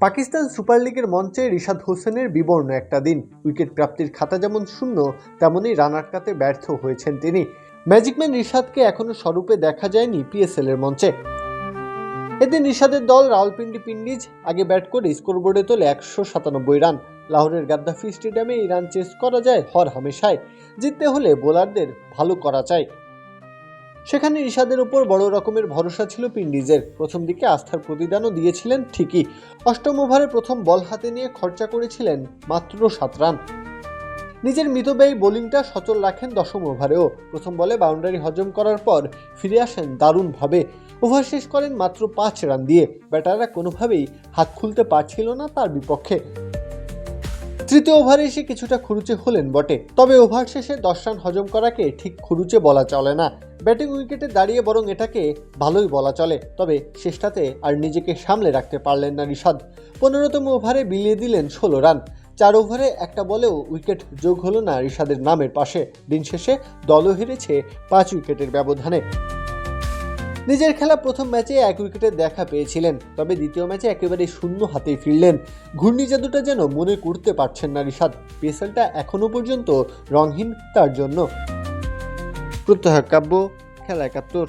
Pakistan super লিগের মঞ্চে রিশাদ হোসেনের বিবর্ণ একটা দিন। উইকেট প্রাপ্তির খাতা যেমন শূন্য, তেমনই রান আটকাতে ব্যর্থ হয়েছেন তিনি। ম্যাজিকম্যান রিশাদকে এখনো স্বরূপে দেখা যায়নি পিএসএল এর মঞ্চে। এদিন রিশাদের দল রাওয়ালপিন্ডি পিন্ডিজ আগে ব্যাট করে স্কোরবোর্ডে তোলে 197 রান। লাহোরের গাদ্দাফি স্টেডিয়ামে এই রান চেস করা যায় হর হামেশায়। জিততে হলে বোলারদের ভালো করা চাই। সেখানে রিশাদের উপর বড় রকমের ভরসা ছিল পিন্ডিজের। প্রথম দিকে আস্থার প্রতিদানও দিয়েছিলেন ঠিকই। অষ্টম ওভারে প্রথম বল হাতে নিয়ে খরচা করেছিলেন মাত্র 7 রান। নিজের মিতব্যয়ী বোলিংটা সচল রাখেন দশম ওভারেও। প্রথম বলে বাউন্ডারি হজম করার পর ফিরে আসেন দারুণভাবে। ওভার শেষ করেন মাত্র 5 রান দিয়ে। ব্যাটাররা কোনোভাবেই হাত খুলতে পারছিল না তার বিপক্ষে। তৃতীয় ওভারে এসে কিছুটা খুরুচে হলেন বটে, তবে ওভার শেষে 10 রান হজম করাকে ঠিক খুরুচে বলা চলে না। ব্যাটিং উইকেটে দাঁড়িয়ে বরং এটাকে ভালোই বলা চলে। তবে শেষটাতে আর নিজেকে সামলে রাখতে পারলেন না রিশাদ। 15তম ওভারে বিলিয়ে দিলেন 16 রান। 4 ওভারে একটা বলেও উইকেট যোগ হলো না রিশাদের নামের পাশে। দিন শেষে দলও হেরেছে 5 উইকেটের ব্যবধানে। নিজের খেলা প্রথম ম্যাচে 1 উইকেটের দেখা পেয়েছিলেন, তবে দ্বিতীয় ম্যাচে একেবারে শূন্য হাতেই ফিরলেন। ঘূর্ণি জাদুটা যেন মনে করতে পারছেন না রিশাদ। পিএসএলটা এখনো পর্যন্ত রঙহীন তার জন্য। প্রত্যহ কাব্য, খেলা 71।